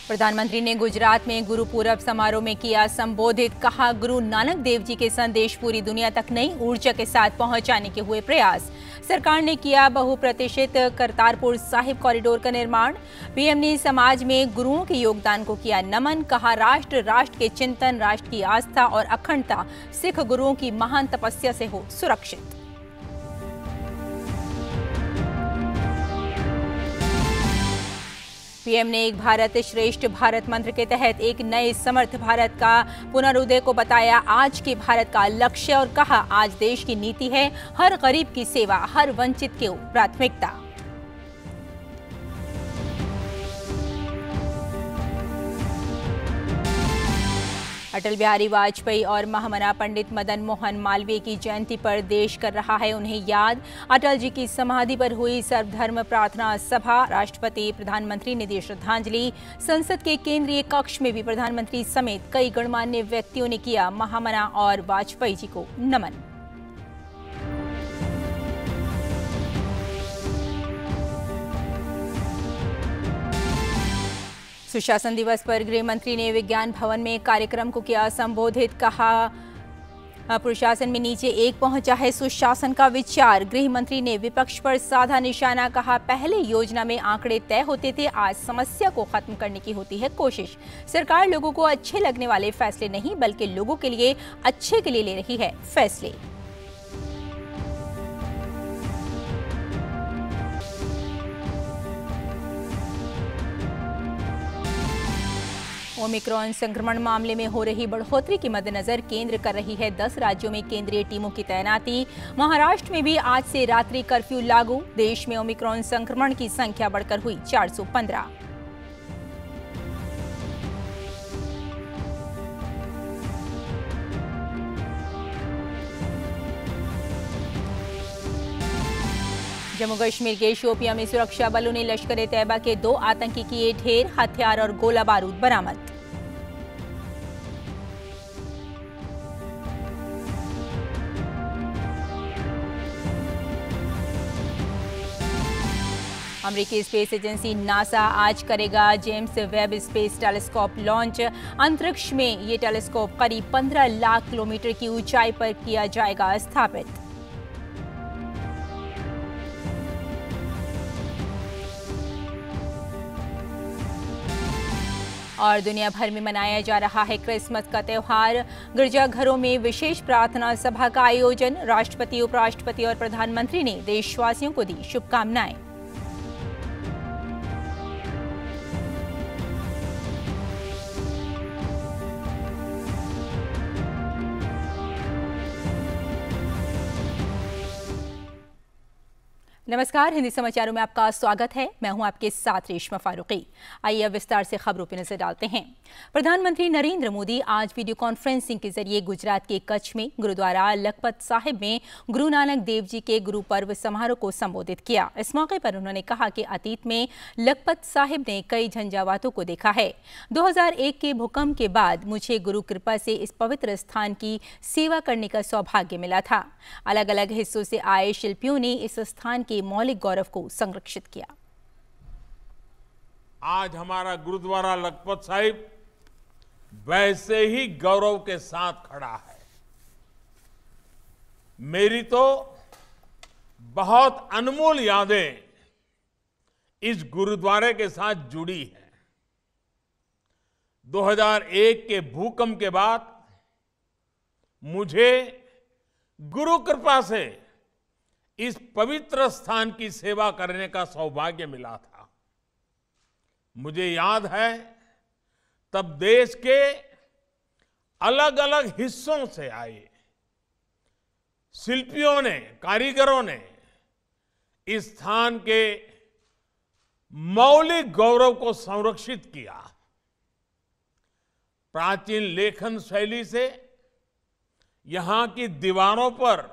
प्रधानमंत्री ने गुजरात में गुरु पूरब समारोह में किया संबोधित। कहा, गुरु नानक देव जी के संदेश पूरी दुनिया तक नई ऊर्जा के साथ पहुंचाने के हुए प्रयास। सरकार ने किया बहुप्रतीक्षित करतारपुर साहिब कॉरिडोर का निर्माण। पीएम ने समाज में गुरुओं के योगदान को किया नमन। कहा, राष्ट्र के चिंतन, राष्ट्र की आस्था और अखंडता सिख गुरुओं की महान तपस्या से हो सुरक्षित। पीएम ने एक भारत श्रेष्ठ भारत मंत्र के तहत एक नए समर्थ भारत का पुनरुदय को बताया आज के भारत का लक्ष्य और कहा, आज देश की नीति है हर गरीब की सेवा, हर वंचित को प्राथमिकता। अटल बिहारी वाजपेयी और महामना पंडित मदन मोहन मालवीय की जयंती पर देश कर रहा है उन्हें याद। अटल जी की समाधि पर हुई सर्वधर्म प्रार्थना सभा। राष्ट्रपति, प्रधानमंत्री ने दी श्रद्धांजलि। संसद के केंद्रीय कक्ष में भी प्रधानमंत्री समेत कई गणमान्य व्यक्तियों ने किया महामना और वाजपेयी जी को नमन। सुशासन दिवस पर गृह मंत्री ने विज्ञान भवन में कार्यक्रम को किया संबोधित। कहा, प्रशासन में नीचे एक पहुंचा है सुशासन का विचार। गृह मंत्री ने विपक्ष पर साधा निशाना। कहा, पहले योजना में आंकड़े तय होते थे, आज समस्या को खत्म करने की होती है कोशिश। सरकार लोगों को अच्छे लगने वाले फैसले नहीं बल्कि लोगों के लिए अच्छे के लिए ले रही है फैसले। ओमिक्रॉन संक्रमण मामले में हो रही बढ़ोतरी के मद्देनजर केंद्र कर रही है 10 राज्यों में केंद्रीय टीमों की तैनाती। महाराष्ट्र में भी आज से रात्रि कर्फ्यू लागू। देश में ओमिक्रॉन संक्रमण की संख्या बढ़कर हुई 415। जम्मू कश्मीर के शोपियां में सुरक्षा बलों ने लश्कर ए तैयबा के 2 आतंकी किए ढेर। हथियार और गोला बारूद बरामद। अमेरिकी स्पेस एजेंसी नासा आज करेगा James Webb space telescope launch. अंतरिक्ष में ये टेलीस्कोप करीब 15 लाख किलोमीटर की ऊंचाई पर किया जाएगा स्थापित। और दुनिया भर में मनाया जा रहा है क्रिसमस का त्यौहार। गिरजाघरों में विशेष प्रार्थना सभा का आयोजन। राष्ट्रपति, उपराष्ट्रपति और प्रधानमंत्री ने देशवासियों को दी शुभकामनाएं। नमस्कार, हिंदी समाचारों में आपका स्वागत है। मैं हूं आपके साथ रेशमा फारूकी। आइए अब विस्तार से खबरों पर नजर डालते हैं। प्रधानमंत्री नरेंद्र मोदी आज वीडियो कॉन्फ्रेंसिंग के जरिए गुजरात के कच्छ में गुरुद्वारा लखपत साहिब में गुरु नानक देव जी के गुरु पर्व समारोह को संबोधित किया। इस मौके पर उन्होंने कहा कि अतीत में लखपत साहिब ने कई झंझावातों को देखा है। 2001 के भूकंप के बाद मुझे गुरु कृपा से इस पवित्र स्थान की सेवा करने का सौभाग्य मिला था। अलग अलग हिस्सों से आए शिल्पियों ने इस स्थान के मौलिक गौरव को संरक्षित किया। आज हमारा गुरुद्वारा लखपत साहिब वैसे ही गौरव के साथ खड़ा है। मेरी तो बहुत अनमोल यादें इस गुरुद्वारे के साथ जुड़ी हैं। 2001 के भूकंप के बाद मुझे गुरु कृपा से इस पवित्र स्थान की सेवा करने का सौभाग्य मिला था। मुझे याद है तब देश के अलग अलग हिस्सों से आए शिल्पियों ने, कारीगरों ने इस स्थान के मौलिक गौरव को संरक्षित किया। प्राचीन लेखन शैली से यहां की दीवारों पर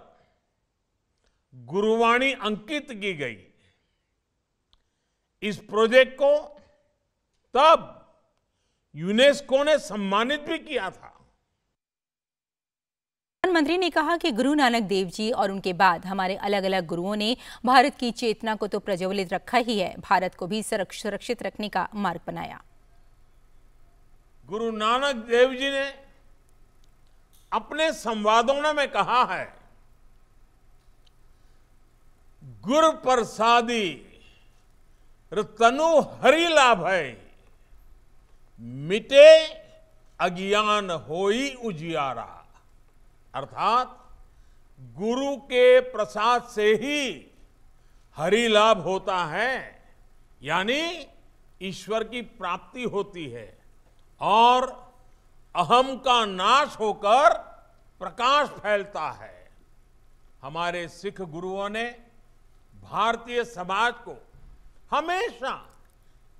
गुरुवाणी अंकित की गई। इस प्रोजेक्ट को तब यूनेस्को ने सम्मानित भी किया था। प्रधानमंत्री ने कहा कि गुरु नानक देव जी और उनके बाद हमारे अलग अलग गुरुओं ने भारत की चेतना को तो प्रज्वलित रखा ही है, भारत को भी सुरक्षित रखने का मार्ग बनाया। गुरु नानक देव जी ने अपने संवादों में कहा है, गुर प्रसादी तनु हरि लाभ है, मिटे अज्ञान होई उजियारा। अर्थात गुरु के प्रसाद से ही हरि लाभ होता है, यानी ईश्वर की प्राप्ति होती है और अहम का नाश होकर प्रकाश फैलता है। हमारे सिख गुरुओं ने भारतीय समाज को हमेशा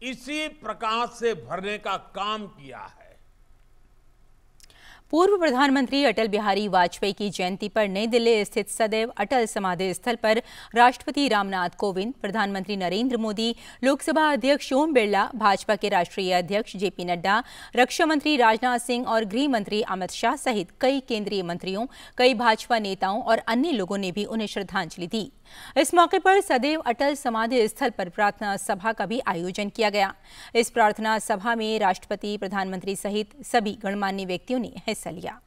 इसी प्रकाश से भरने का काम किया है। पूर्व प्रधानमंत्री अटल बिहारी वाजपेयी की जयंती पर नई दिल्ली स्थित सदैव अटल समाधि स्थल पर राष्ट्रपति रामनाथ कोविंद, प्रधानमंत्री नरेंद्र मोदी, लोकसभा अध्यक्ष ओम बिरला, भाजपा के राष्ट्रीय अध्यक्ष जेपी नड्डा, रक्षा मंत्री राजनाथ सिंह और गृह मंत्री अमित शाह सहित कई केंद्रीय मंत्रियों, कई भाजपा नेताओं और अन्य लोगों ने भी उन्हें श्रद्धांजलि दी। इस मौके पर सदैव अटल समाधि स्थल पर प्रार्थना सभा का भी आयोजन किया गया। इस प्रार्थना सभा में राष्ट्रपति, प्रधानमंत्री सहित सभी गणमान्य व्यक्तियों ने हिस्सा लिया।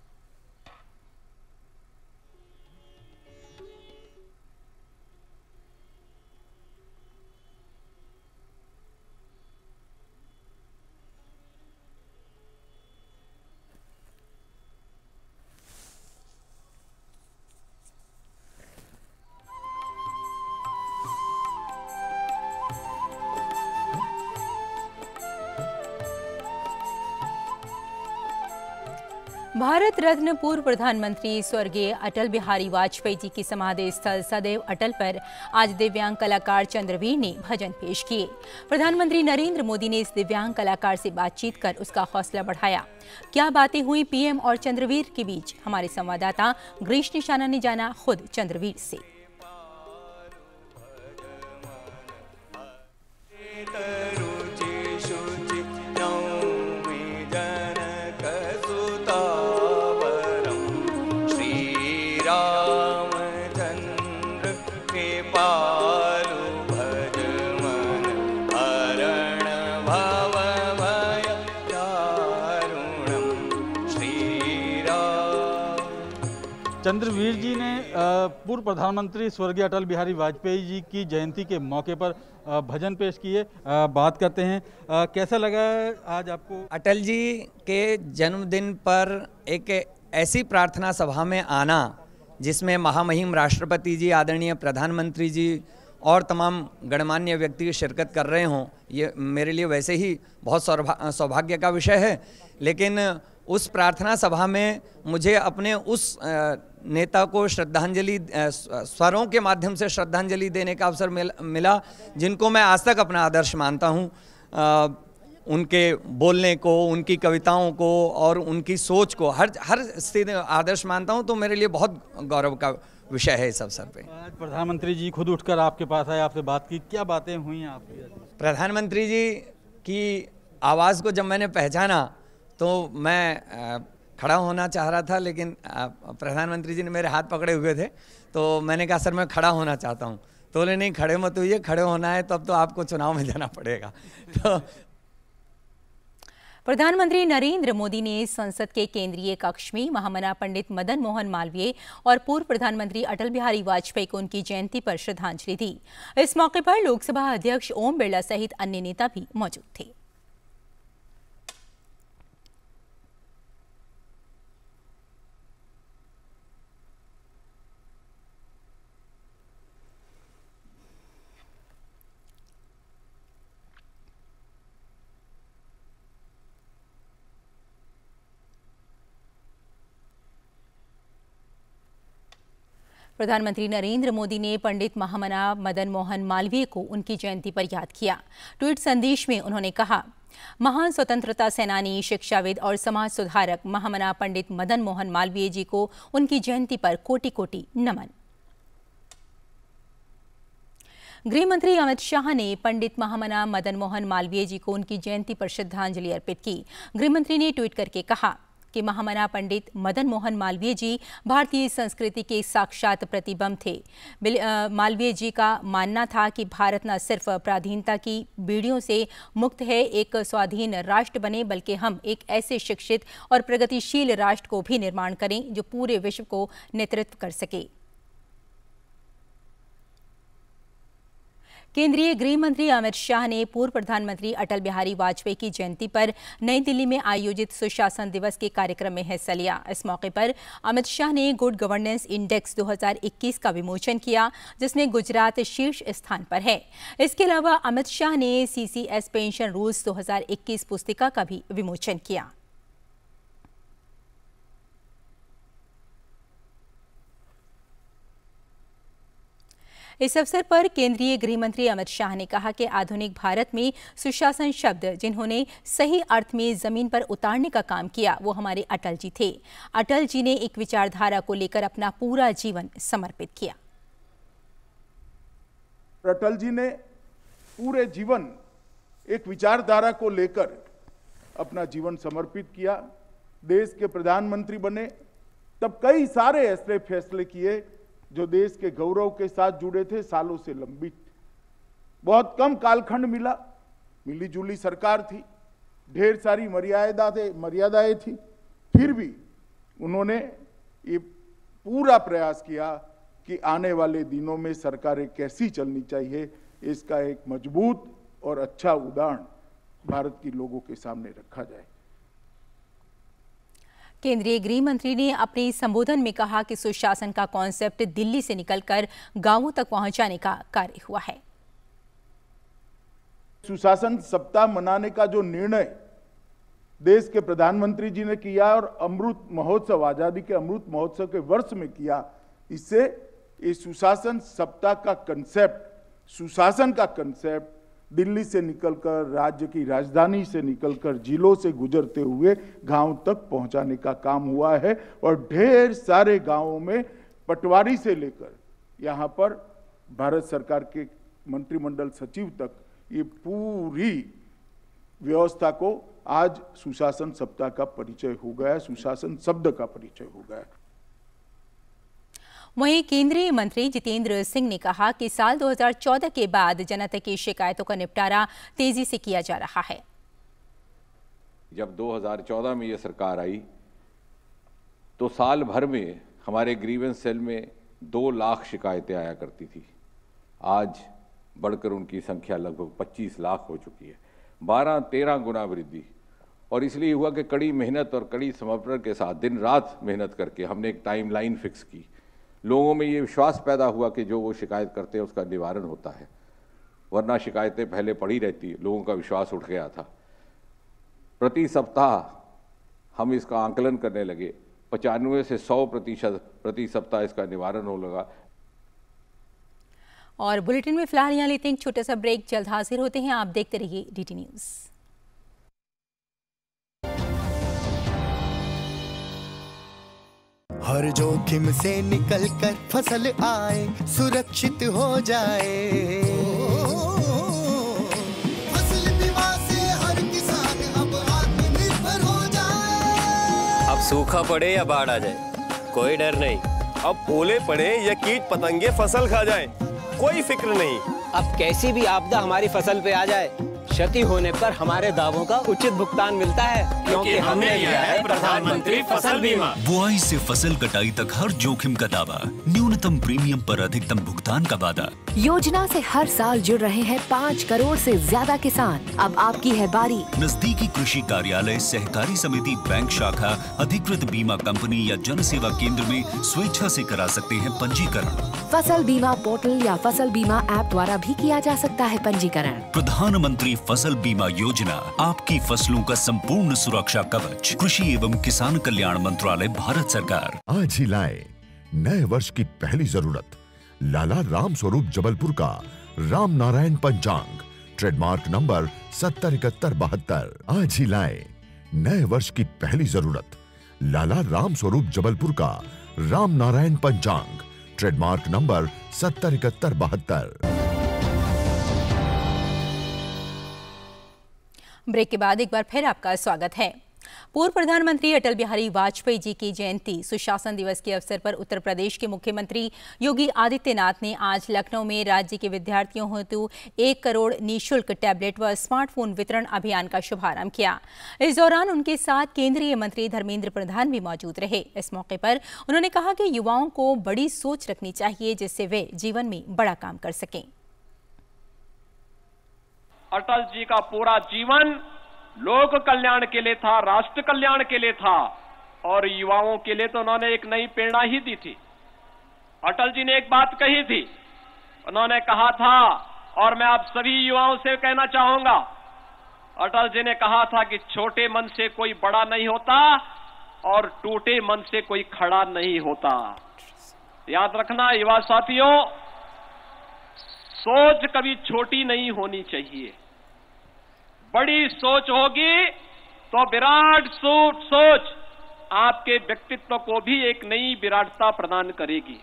भारत रत्न पूर्व प्रधानमंत्री स्वर्गीय अटल बिहारी वाजपेयी जी की समाधि स्थल सदैव अटल पर आज दिव्यांग कलाकार चंद्रवीर ने भजन पेश किए। प्रधानमंत्री नरेंद्र मोदी ने इस दिव्यांग कलाकार से बातचीत कर उसका हौसला बढ़ाया। क्या बातें हुई पीएम और चंद्रवीर के बीच, हमारे संवाददाता ग्रीश निशाना ने जाना खुद चंद्रवीर से। चंद्रवीर जी ने पूर्व प्रधानमंत्री स्वर्गीय अटल बिहारी वाजपेयी जी की जयंती के मौके पर भजन पेश किए। बात करते हैं, कैसा लगा आज आपको? अटल जी के जन्मदिन पर एक ऐसी प्रार्थना सभा में आना जिसमें महामहिम राष्ट्रपति जी, आदरणीय प्रधानमंत्री जी और तमाम गणमान्य व्यक्ति शिरकत कर रहे हों, ये मेरे लिए वैसे ही बहुत सौभाग्य का विषय है। लेकिन उस प्रार्थना सभा में मुझे अपने उस नेता को श्रद्धांजलि, स्वरों के माध्यम से श्रद्धांजलि देने का अवसर मिला जिनको मैं आज तक अपना आदर्श मानता हूँ। उनके बोलने को, उनकी कविताओं को और उनकी सोच को हर स्थिति में आदर्श मानता हूँ। तो मेरे लिए बहुत गौरव का विषय है इस अवसर पे। आज प्रधानमंत्री जी खुद उठकर आपके पास आए, आपसे बात की, क्या बातें हुई आपकी? प्रधानमंत्री जी की आवाज़ को जब मैंने पहचाना तो मैं खड़ा होना चाह रहा था, लेकिन प्रधानमंत्री जी ने मेरे हाथ पकड़े हुए थे तो मैंने कहा सर मैं खड़ा होना चाहता हूँ। तो बोले नहीं, खड़े मत होइए, खड़े होना है तो अब तो आपको चुनाव में जाना पड़ेगा। तो प्रधानमंत्री नरेंद्र मोदी ने संसद के केंद्रीय कक्ष में महामना पंडित मदन मोहन मालवीय और पूर्व प्रधानमंत्री अटल बिहारी वाजपेयी को उनकी जयंती पर श्रद्धांजलि दी। इस मौके पर लोकसभा अध्यक्ष ओम बिरला सहित अन्य नेता भी मौजूद थे। प्रधानमंत्री नरेंद्र मोदी ने पंडित महामना मदन मोहन मालवीय को उनकी जयंती पर याद किया। ट्वीट संदेश में उन्होंने कहा, महान स्वतंत्रता सेनानी, शिक्षाविद और समाज सुधारक महामना पंडित मदन मोहन मालवीय जी को उनकी जयंती पर कोटि कोटि नमन। गृह मंत्री अमित शाह ने पंडित महामना मदन मोहन मालवीय जी को उनकी जयंती पर श्रद्धांजलि अर्पित की। गृह मंत्री ने ट्वीट करके कहा कि कि महामना पंडित मदन मोहन मालवीय जी भारतीय संस्कृति के साक्षात प्रतिबिंब थे। मालवीय जी का मानना था कि भारत न सिर्फ पराधीनता की बीड़ियों से मुक्त है, एक स्वाधीन राष्ट्र बने, बल्कि हम एक ऐसे शिक्षित और प्रगतिशील राष्ट्र को भी निर्माण करें जो पूरे विश्व को नेतृत्व कर सके। केंद्रीय गृह मंत्री अमित शाह ने पूर्व प्रधानमंत्री अटल बिहारी वाजपेयी की जयंती पर नई दिल्ली में आयोजित सुशासन दिवस के कार्यक्रम में हिस्सा लिया। इस मौके पर अमित शाह ने गुड गवर्नेंस इंडेक्स 2021 का विमोचन किया, जिसमें गुजरात शीर्ष स्थान पर है। इसके अलावा अमित शाह ने CCS पेंशन रूल्स 2021 पुस्तिका का भी विमोचन किया। इस अवसर पर केंद्रीय गृह मंत्री अमित शाह ने कहा कि आधुनिक भारत में सुशासन शब्द जिन्होंने सही अर्थ में जमीन पर उतारने का काम किया वो हमारे अटल जी थे। अटल जी ने एक विचारधारा को लेकर अपना पूरा जीवन समर्पित किया। अटल जी ने पूरे जीवन एक विचारधारा को लेकर अपना जीवन समर्पित किया। देश के प्रधानमंत्री बने तब कई सारे ऐसे फैसले किए जो देश के गौरव के साथ जुड़े थे, सालों से लंबित। बहुत कम कालखंड मिला, मिली जुली सरकार थी, ढेर सारी मर्यादाएं थी, फिर भी उन्होंने ये पूरा प्रयास किया कि आने वाले दिनों में सरकारें कैसी चलनी चाहिए, इसका एक मजबूत और अच्छा उदाहरण भारत के लोगों के सामने रखा जाए। केंद्रीय गृह मंत्री ने अपने संबोधन में कहा कि सुशासन का कॉन्सेप्ट दिल्ली से निकलकर गांवों तक पहुंचाने का कार्य हुआ है। सुशासन सप्ताह मनाने का जो निर्णय देश के प्रधानमंत्री जी ने किया और अमृत महोत्सव, आजादी के अमृत महोत्सव के वर्ष में किया, इससे इस सुशासन सप्ताह का कंसेप्ट, सुशासन का कंसेप्ट दिल्ली से निकलकर, राज्य की राजधानी से निकलकर, जिलों से गुजरते हुए गांव तक पहुंचाने का काम हुआ है। और ढेर सारे गांवों में पटवारी से लेकर यहां पर भारत सरकार के मंत्रिमंडल सचिव तक ये पूरी व्यवस्था को आज सुशासन सप्ताह का परिचय हो गया, सुशासन शब्द का परिचय हो गया। वहीं केंद्रीय मंत्री जितेंद्र सिंह ने कहा कि साल 2014 के बाद जनता की शिकायतों का निपटारा तेजी से किया जा रहा है। जब 2014 में ये सरकार आई तो साल भर में हमारे ग्रीवेंस सेल में 2 लाख शिकायतें आया करती थी। आज बढ़कर उनकी संख्या लगभग 25 लाख हो चुकी है, 12-13 गुना वृद्धि। और इसलिए हुआ कि कड़ी मेहनत और कड़ी समर्पण के साथ दिन रात मेहनत करके हमने एक टाइमलाइन फिक्स की। लोगों में ये विश्वास पैदा हुआ कि जो वो शिकायत करते हैं उसका निवारण होता है, वरना शिकायतें पहले पड़ी रहती, लोगों का विश्वास उठ गया था। प्रति सप्ताह हम इसका आंकलन करने लगे, 95 से 100% प्रति सप्ताह इसका निवारण हो लगा। और बुलेटिन में फिलहाल यहाँ लेते हैं एक छोटा सा ब्रेक, जल्द हाजिर होते हैं। आप देखते रहिए DT न्यूज़। हर जोखिम से निकल कर फसल आए, सुरक्षित हो जाए। फसल बीमा से हर किसान अब आत्मनिर्भर हो जाए। अब सूखा पड़े या बाढ़ आ जाए, कोई डर नहीं। अब ओले पड़े या कीट पतंगे फसल खा जाए, कोई फिक्र नहीं। अब कैसी भी आपदा हमारी फसल पे आ जाए, क्षति होने पर हमारे दावों का उचित भुगतान मिलता है, क्योंकि हमने लिया है प्रधानमंत्री फसल बीमा। बुआई से फसल कटाई तक हर जोखिम का दावा, न्यूनतम प्रीमियम पर अधिकतम भुगतान का वादा। योजना से हर साल जुड़ रहे हैं 5 करोड़ से ज्यादा किसान। अब आपकी है बारी। नजदीकी कृषि कार्यालय, सहकारी समिति, बैंक शाखा, अधिकृत बीमा कंपनी या जन सेवा केंद्र में स्वेच्छा से करा सकते हैं पंजीकरण। फसल बीमा पोर्टल या फसल बीमा ऐप द्वारा भी किया जा सकता है पंजीकरण। प्रधानमंत्री फसल बीमा योजना, आपकी फसलों का संपूर्ण सुरक्षा कवच। कृषि एवं किसान कल्याण मंत्रालय, भारत सरकार। आज ही लाए नए वर्ष की पहली जरूरत लाला राम स्वरूप जबलपुर का राम नारायण पंचांग, ट्रेडमार्क नंबर 707172। आज ही लाए नए वर्ष की पहली जरूरत लाला राम स्वरूप जबलपुर का राम नारायण पंचांग, ट्रेडमार्क नंबर 707172। ब्रेक के बाद एक बार फिर आपका स्वागत है। पूर्व प्रधानमंत्री अटल बिहारी वाजपेयी जी की जयंती सुशासन दिवस के अवसर पर उत्तर प्रदेश के मुख्यमंत्री योगी आदित्यनाथ ने आज लखनऊ में राज्य के विद्यार्थियों हेतु 1 करोड़ निःशुल्क टैबलेट व स्मार्टफोन वितरण अभियान का शुभारंभ किया। इस दौरान उनके साथ केंद्रीय मंत्री धर्मेंद्र प्रधान भी मौजूद रहे। इस मौके पर उन्होंने कहा कि युवाओं को बड़ी सोच रखनी चाहिए जिससे वे जीवन में बड़ा काम कर सकें। अटल जी का पूरा जीवन लोक कल्याण के लिए था, राष्ट्र कल्याण के लिए था और युवाओं के लिए तो उन्होंने एक नई प्रेरणा ही दी थी। अटल जी ने एक बात कही थी, उन्होंने कहा था और मैं आप सभी युवाओं से कहना चाहूंगा, अटल जी ने कहा था कि छोटे मन से कोई बड़ा नहीं होता और टूटे मन से कोई खड़ा नहीं होता। याद रखना युवा साथियों, सोच कभी छोटी नहीं होनी चाहिए। बड़ी सोच होगी तो विराट सोच आपके व्यक्तित्व को भी एक नई विराटता प्रदान करेगी।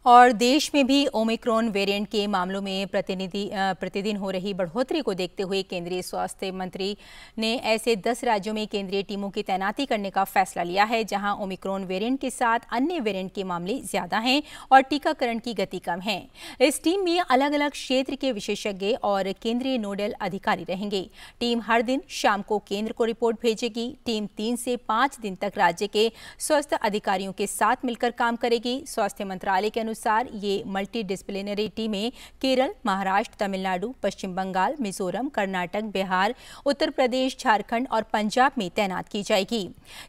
और देश में भी ओमिक्रॉन वेरिएंट के मामलों में प्रतिदिन हो रही बढ़ोतरी को देखते हुए केंद्रीय स्वास्थ्य मंत्री ने ऐसे 10 राज्यों में केंद्रीय टीमों की तैनाती करने का फैसला लिया है जहां ओमिक्रॉन वेरिएंट के साथ अन्य वेरिएंट के मामले ज्यादा हैं और टीकाकरण की गति कम है। इस टीम में अलग अलग क्षेत्र के विशेषज्ञ और केंद्रीय नोडल अधिकारी रहेंगे। टीम हर दिन शाम को केंद्र को रिपोर्ट भेजेगी। टीम 3 से 5 दिन तक राज्य के स्वास्थ्य अधिकारियों के साथ मिलकर काम करेगी। स्वास्थ्य मंत्रालय के अनुसार ये मल्टी डिसिप्लिनरी टीमें केरल, महाराष्ट्र, तमिलनाडु, पश्चिम बंगाल, मिजोरम, कर्नाटक, बिहार, उत्तर प्रदेश, झारखंड और पंजाब में तैनात की जाएगी।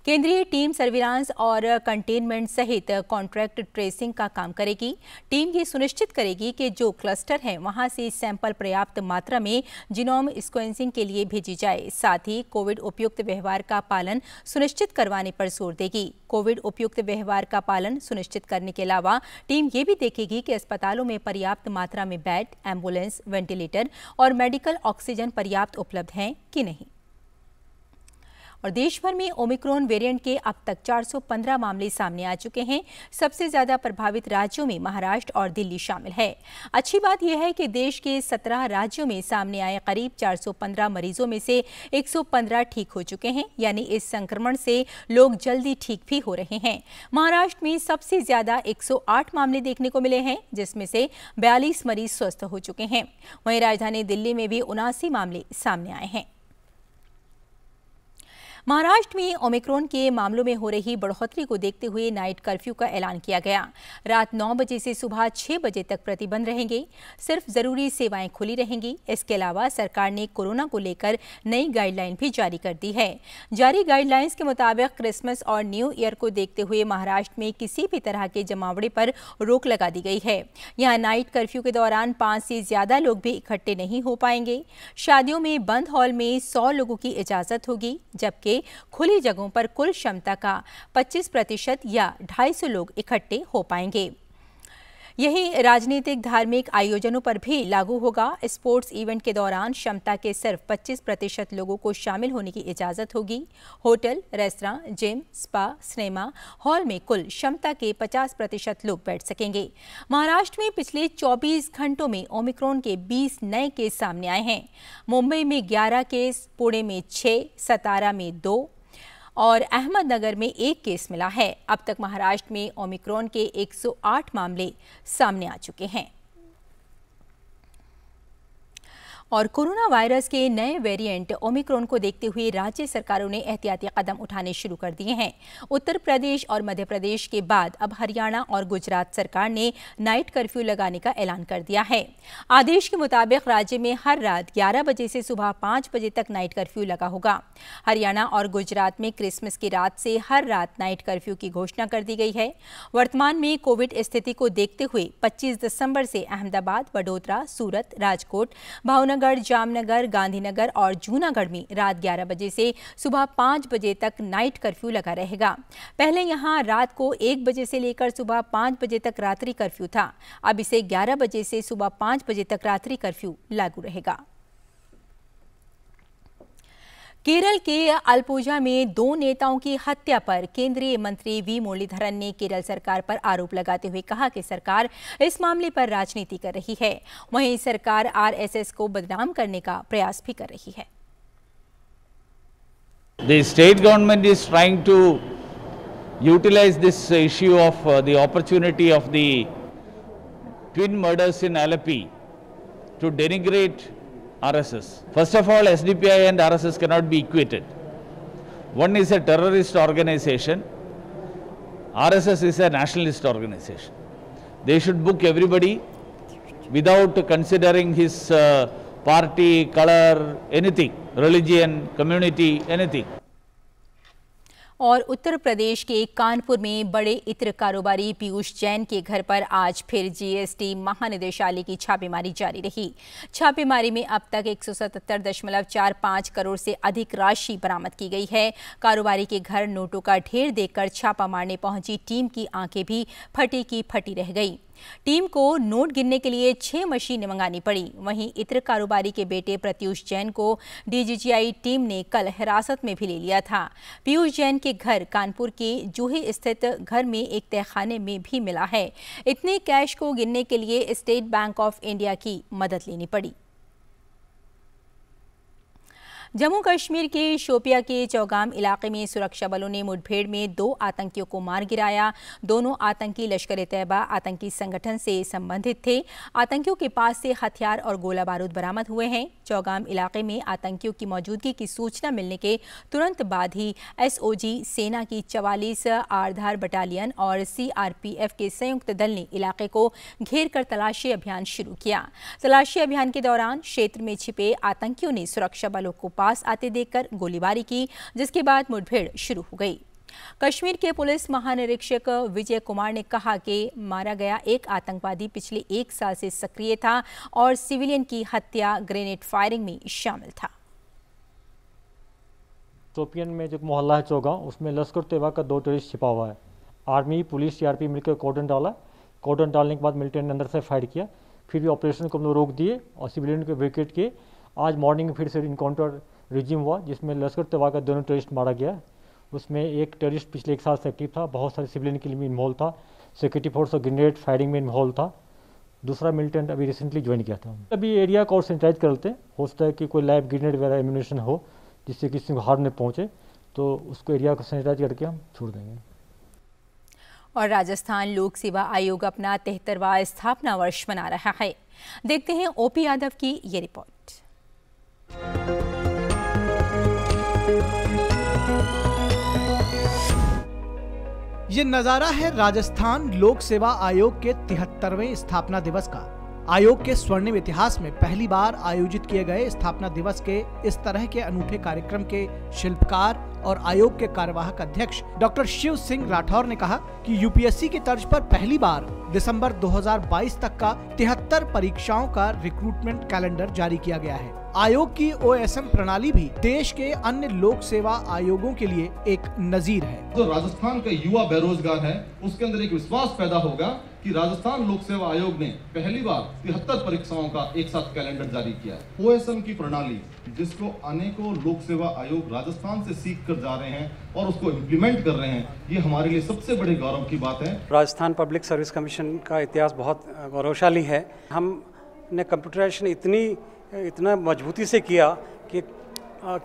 केंद्रीय टीम सर्विलांस और कंटेनमेंट सहित कॉन्ट्रैक्ट ट्रेसिंग का काम करेगी। टीम ये सुनिश्चित करेगी कि जो क्लस्टर हैं वहां से सैंपल पर्याप्त मात्रा में जीनोम सीक्वेंसिंग के लिए भेजी जाए। साथ ही कोविड उपयुक्त व्यवहार का पालन सुनिश्चित करवाने पर जोर देगी। कोविड उपयुक्त व्यवहार का पालन सुनिश्चित करने के अलावा टीम ये भी देखेगी कि अस्पतालों में पर्याप्त मात्रा में बेड, एम्बुलेंस, वेंटिलेटर और मेडिकल ऑक्सीजन पर्याप्त उपलब्ध हैं कि नहीं। और देश भर में ओमिक्रॉन वेरिएंट के अब तक 415 मामले सामने आ चुके हैं। सबसे ज्यादा प्रभावित राज्यों में महाराष्ट्र और दिल्ली शामिल है। अच्छी बात यह है कि देश के 17 राज्यों में सामने आए करीब 415 मरीजों में से 115 ठीक हो चुके हैं, यानी इस संक्रमण से लोग जल्दी ठीक भी हो रहे हैं। महाराष्ट्र में सबसे ज्यादा 108 मामले देखने को मिले हैं, जिसमें से 42 मरीज स्वस्थ हो चुके हैं। वहीं राजधानी दिल्ली में भी 79 मामले सामने आए हैं। महाराष्ट्र में ओमिक्रॉन के मामलों में हो रही बढ़ोतरी को देखते हुए नाइट कर्फ्यू का ऐलान किया गया। रात 9 बजे से सुबह 6 बजे तक प्रतिबंध रहेंगे। सिर्फ जरूरी सेवाएं खुली रहेंगी। इसके अलावा सरकार ने कोरोना को लेकर नई गाइडलाइन भी जारी कर दी है। जारी गाइडलाइंस के मुताबिक क्रिसमस और न्यू ईयर को देखते हुए महाराष्ट्र में किसी भी तरह के जमावड़े पर रोक लगा दी गई है। यहाँ नाइट कर्फ्यू के दौरान 5 से ज्यादा लोग भी इकट्ठे नहीं हो पाएंगे। शादियों में बंद हॉल में 100 लोगों की इजाजत होगी, जबकि खुली जगहों पर कुल क्षमता का 25% या 250 लोग इकट्ठे हो पाएंगे। यही राजनीतिक धार्मिक आयोजनों पर भी लागू होगा। स्पोर्ट्स इवेंट के दौरान क्षमता के सिर्फ 25% लोगों को शामिल होने की इजाजत होगी। Hotel, restaurant, gym, spa, cinema hall में कुल क्षमता के 50% लोग बैठ सकेंगे। महाराष्ट्र में पिछले 24 घंटों में ओमिक्रॉन के 20 नए केस सामने आए हैं। मुंबई में 11 केस, पुणे में 6, सतारा में 2 और अहमदनगर में 1 केस मिला है। अब तक महाराष्ट्र में ओमिक्रॉन के 108 मामले सामने आ चुके हैं। और कोरोना वायरस के नए वेरिएंट ओमिक्रॉन को देखते हुए राज्य सरकारों ने एहतियाती कदम उठाने शुरू कर दिए हैं। उत्तर प्रदेश और मध्य प्रदेश के बाद अब हरियाणा और गुजरात सरकार ने नाइट कर्फ्यू लगाने का ऐलान कर दिया है। आदेश के मुताबिक राज्य में हर रात 11 बजे से सुबह 5 बजे तक नाइट कर्फ्यू लगा होगा। हरियाणा और गुजरात में क्रिसमस की रात से हर रात नाइट कर्फ्यू की घोषणा कर दी गई है। वर्तमान में कोविड स्थिति को देखते हुए 25 दिसंबर से अहमदाबाद, वडोदरा, सूरत, राजकोट, भावनगर, जामनगर, गांधीनगर और जूनागढ़ में रात 11 बजे से सुबह 5 बजे तक नाइट कर्फ्यू लगा रहेगा। पहले यहां रात को 1 बजे से लेकर सुबह 5 बजे तक रात्रि कर्फ्यू था। अब इसे 11 बजे से सुबह 5 बजे तक रात्रि कर्फ्यू लागू रहेगा। केरल के अलपुझा में 2 नेताओं की हत्या पर केंद्रीय मंत्री वी मुरलीधरन ने केरल सरकार पर आरोप लगाते हुए कहा कि सरकार इस मामले पर राजनीति कर रही है। वहीं सरकार आरएसएस को बदनाम करने का प्रयास भी कर रही है। The state government is trying to utilize this issue of the opportunity of the twin murders in Alleppey to denigrate RSS. First of all, SDPI and RSS cannot be equated. One is a terrorist organization. RSS is a nationalist organization. They should book everybody without considering his party, color, anything, religion, community, anything. और उत्तर प्रदेश के कानपुर में बड़े इत्र कारोबारी पीयूष जैन के घर पर आज फिर जीएसटी महानिदेशालय की छापेमारी जारी रही। छापेमारी में अब तक 177.45 करोड़ से अधिक राशि बरामद की गई है। कारोबारी के घर नोटों का ढेर देखकर छापा मारने पहुंची टीम की आंखें भी फटी की फटी रह गई। टीम को नोट गिनने के लिए 6 मशीनें मंगानी पड़ी। वहीं इत्र कारोबारी के बेटे प्रत्यूष जैन को डीजीजीआई टीम ने कल हिरासत में भी ले लिया था। पीयूष जैन के घर कानपुर के जूही स्थित घर में एक तहखाने में भी मिला है। इतने कैश को गिनने के लिए स्टेट बैंक ऑफ इंडिया की मदद लेनी पड़ी। जम्मू कश्मीर के शोपिया के चौगाम इलाके में सुरक्षा बलों ने मुठभेड़ में 2 आतंकियों को मार गिराया। दोनों आतंकी लश्कर ए तैयबा आतंकी संगठन से संबंधित थे। आतंकियों के पास से हथियार और गोला बारूद बरामद हुए हैं। चौगाम इलाके में आतंकियों की मौजूदगी की सूचना मिलने के तुरंत बाद ही एसओजी, सेना की 44 आरधार बटालियन और सीआरपीएफ के संयुक्त दल ने इलाके को घेर कर तलाशी अभियान शुरू किया। तलाशी अभियान के दौरान क्षेत्र में छिपे आतंकियों ने सुरक्षा बलों को पास आते देखकर गोलीबारी की, जिसके बाद मुठभेड़ शुरू हो गई। कश्मीर के पुलिस महानिरीक्षक विजय कुमार ने कहा कि मारा गया एक आतंकवादी पिछले 1 साल से सक्रिय था और सिविलियन की हत्या ग्रेनेड फायरिंग में शामिल था। शोपियन में जो मोहल्ला है चौगांव, उसमें लश्कर तैयबा का 2 टेररिस्ट छिपा हुआ है। आर्मी, पुलिस, सीआरपी मिलकर कॉर्डन डाला। कॉर्डन डालने के बाद मिलिटेंट ने अंदर से फायर किया। फिर भी ऑपरेशन को हम लोग रोक दिए और सिविलियन को वेकेट किए। आज मॉर्निंग फिर से इनकाउंटर रिज्यूम हुआ, जिसमें लश्कर तैयबा का 2 टेररिस्ट मारा गया। उसमें एक टेररिस्ट पिछले 1 साल से एक्टिव था, बहुत सारे सिविलियन के लिए इन्वॉल्व था, सिक्योरिटी फोर्स और ग्रेनेड फायरिंग में इन्वॉल्व था। दूसरा मिलिटेंट अभी रिसेंटली ज्वाइन किया था। अभी एरिया को और सैनिटाइज कर लेते हैं। हो सकता है कि कोई लाइव ग्रेनेड वगैरह एम्यूनेशन हो जिससे किसी को हार्म न पहुँचे, तो उसको एरिया को सैनिटाइज करके हम छोड़ देंगे। और राजस्थान लोक सेवा आयोग अपना 73वां स्थापना वर्ष मना रहा है। देखते हैं ओपी यादव की ये रिपोर्ट। ये नजारा है राजस्थान लोक सेवा आयोग के 73वें स्थापना दिवस का। आयोग के स्वर्णिम इतिहास में पहली बार आयोजित किए गए स्थापना दिवस के इस तरह के अनूठे कार्यक्रम के शिल्पकार और आयोग के कार्यवाहक अध्यक्ष डॉक्टर शिव सिंह राठौर ने कहा कि यूपीएससी की तर्ज पर पहली बार दिसंबर 2022 तक का 73 परीक्षाओं का रिक्रूटमेंट कैलेंडर जारी किया गया है। आयोग की ओएसएम प्रणाली भी देश के अन्य लोक सेवा आयोगों के लिए एक नजीर है। जो राजस्थान का युवा बेरोजगार है, उसके अंदर एक विश्वास पैदा होगा कि राजस्थान लोक सेवा आयोग ने पहली बार 73 परीक्षाओं का एक साथ कैलेंडर जारी किया है। ओएसएम की प्रणाली जिसको अनेकों लोक सेवा आयोग राजस्थान से सीख कर जा रहे हैं और उसको इम्प्लीमेंट कर रहे हैं, ये हमारे लिए सबसे बड़े गौरव की बात है। राजस्थान पब्लिक सर्विस कमीशन का इतिहास बहुत गौरवशाली है। हमने कंप्यूटराइजेशन इतना मजबूती से किया कि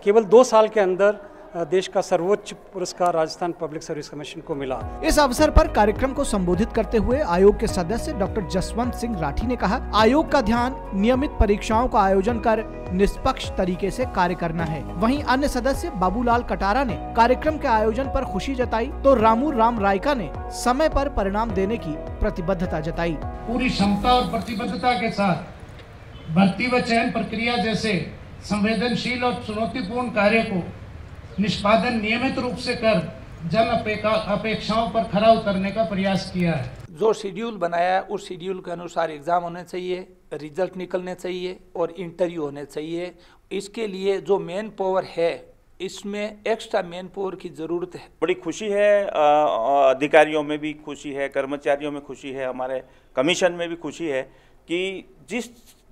केवल 2 साल के अंदर देश का सर्वोच्च पुरस्कार राजस्थान पब्लिक सर्विस कमीशन को मिला। इस अवसर पर कार्यक्रम को संबोधित करते हुए आयोग के सदस्य डॉक्टर जसवंत सिंह राठी ने कहा, आयोग का ध्यान नियमित परीक्षाओं का आयोजन कर निष्पक्ष तरीके से कार्य करना है। वहीं अन्य सदस्य बाबूलाल कटारा ने कार्यक्रम के आयोजन पर खुशी जताई, तो रामू राम रायका ने समय पर परिणाम देने की प्रतिबद्धता जताई। पूरी क्षमता और प्रतिबद्धता के साथ भर्ती व चयन प्रक्रिया जैसे संवेदनशील और चुनौतीपूर्ण कार्य को निष्पादन नियमित रूप से कर जन अपेक्षाओं पर खरा उतरने का प्रयास किया है। जो शेड्यूल बनाया है उस शेड्यूल के अनुसार एग्जाम होने चाहिए, रिजल्ट निकलने चाहिए और इंटरव्यू होने चाहिए। इसके लिए जो मैन पावर है, इसमें एक्स्ट्रा मैन पावर की जरूरत है। बड़ी खुशी है, अधिकारियों में भी खुशी है, कर्मचारियों में खुशी है, हमारे कमीशन में भी खुशी है कि जिस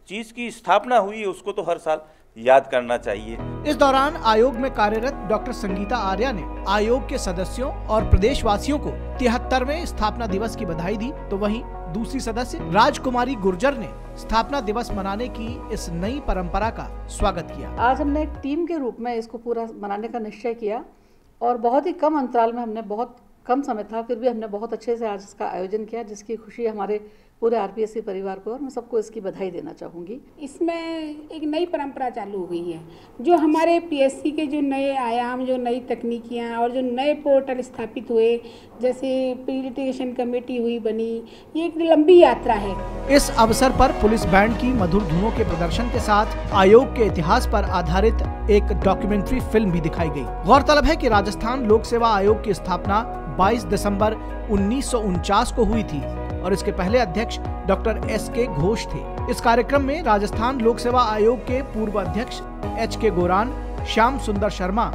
चीज की स्थापना हुई उसको तो हर साल याद करना चाहिए। इस दौरान आयोग में कार्यरत डॉक्टर संगीता आर्या ने आयोग के सदस्यों और प्रदेशवासियों को 73वें स्थापना दिवस की बधाई दी, तो वहीं दूसरी सदस्य राजकुमारी गुर्जर ने स्थापना दिवस मनाने की इस नई परंपरा का स्वागत किया। आज हमने एक टीम के रूप में इसको पूरा मनाने का निश्चय किया और बहुत ही कम अंतराल में, हमने बहुत कम समय था फिर भी हमने बहुत अच्छे से आज इसका आयोजन किया, जिसकी खुशी हमारे पूरे आरपीएससी परिवार को, और मैं सबको इसकी बधाई देना चाहूँगी। इसमें एक नई परंपरा चालू हुई है, जो हमारे पीएससी के जो नए आयाम, जो नई तकनीकियाँ और जो नए पोर्टल स्थापित हुए, जैसे प्री लिटिगेशन कमेटी हुई बनी, ये एक लंबी यात्रा है। इस अवसर पर पुलिस बैंड की मधुर धुनों के प्रदर्शन के साथ आयोग के इतिहास पर आधारित एक डॉक्यूमेंट्री फिल्म भी दिखाई गई। गौरतलब है कि राजस्थान लोक सेवा आयोग की स्थापना 22 दिसंबर 1949 को हुई थी और इसके पहले अध्यक्ष डॉक्टर SK घोष थे। इस कार्यक्रम में राजस्थान लोक सेवा आयोग के पूर्व अध्यक्ष HK गोरान, श्याम सुंदर शर्मा,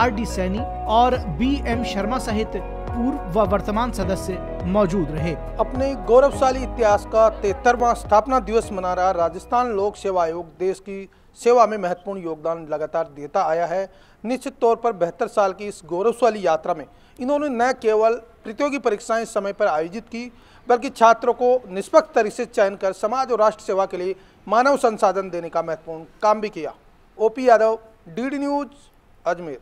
RD सैनी और BM शर्मा सहित पूर्व व वर्तमान सदस्य मौजूद रहे। अपने गौरवशाली इतिहास का 73वां स्थापना दिवस मना रहा राजस्थान लोक सेवा आयोग देश की सेवा में महत्वपूर्ण योगदान लगातार देता आया है। निश्चित तौर पर 72 साल की इस गौरवशाली यात्रा में इन्होंने न केवल प्रतियोगी परीक्षाएं समय पर आयोजित की, बल्कि छात्रों को निष्पक्ष तरीके से चयन कर समाज और राष्ट्र सेवा के लिए मानव संसाधन देने का महत्वपूर्ण काम भी किया। OP Yadav, DD news, Ajmer.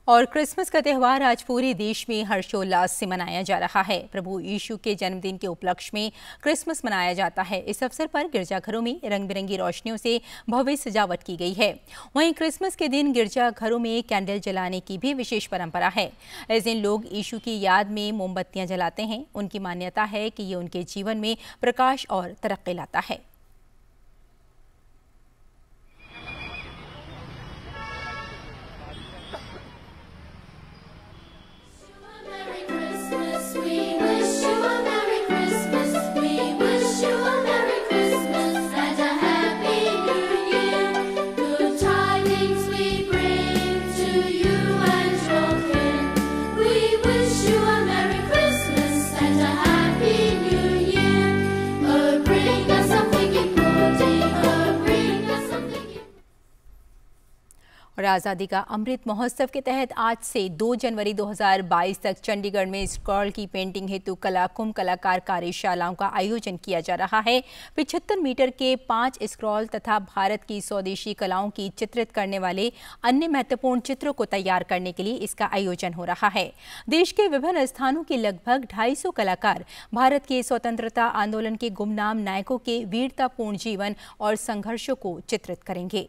और क्रिसमस का त्यौहार आज पूरे देश में हर्षोल्लास से मनाया जा रहा है। प्रभु यीशु के जन्मदिन के उपलक्ष्य में क्रिसमस मनाया जाता है। इस अवसर पर गिरजाघरों में रंग बिरंगी रोशनियों से भव्य सजावट की गई है। वहीं क्रिसमस के दिन गिरजाघरों में कैंडल जलाने की भी विशेष परंपरा है। इस दिन लोग यीशु की याद में मोमबत्तियां जलाते हैं। उनकी मान्यता है कि ये उनके जीवन में प्रकाश और तरक्की लाता है। और आज़ादी का अमृत महोत्सव के तहत आज से 2 जनवरी 2022 तक चंडीगढ़ में स्क्रॉल की पेंटिंग हेतु कला कुंभ कलाकार कार्यशालाओं का आयोजन किया जा रहा है। 75 मीटर के 5 स्क्रॉल तथा भारत की स्वदेशी कलाओं की चित्रित करने वाले अन्य महत्वपूर्ण चित्रों को तैयार करने के लिए इसका आयोजन हो रहा है। देश के विभिन्न स्थानों के लगभग 250 कलाकार भारत के स्वतंत्रता आंदोलन के गुमनाम नायकों के वीरतापूर्ण जीवन और संघर्षों को चित्रित करेंगे।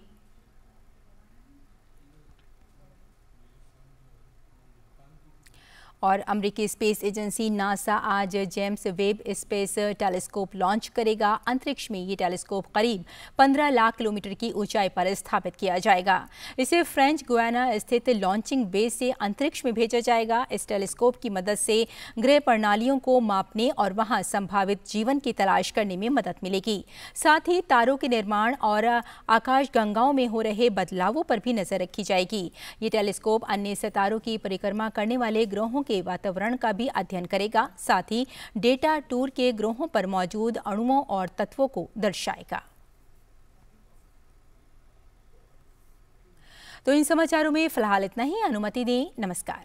और अमेरिकी स्पेस एजेंसी नासा आज James Webb space telescope launch करेगा। अंतरिक्ष में ये टेलीस्कोप करीब 15 लाख किलोमीटर की ऊंचाई पर स्थापित किया जाएगा। इसे फ्रेंच गुयाना स्थित लॉन्चिंग बेस से अंतरिक्ष में भेजा जाएगा। इस टेलीस्कोप की मदद से ग्रह प्रणालियों को मापने और वहां संभावित जीवन की तलाश करने में मदद मिलेगी। साथ ही तारों के निर्माण और आकाशगंगाओं में हो रहे बदलावों पर भी नजर रखी जाएगी। ये टेलीस्कोप अन्य सितारों की परिक्रमा करने वाले ग्रहों के वातावरण का भी अध्ययन करेगा। साथ ही डेटा टूर के ग्रहों पर मौजूद अणुओं और तत्वों को दर्शाएगा। तो इन समाचारों में फिलहाल इतना ही। अनुमति दें। नमस्कार।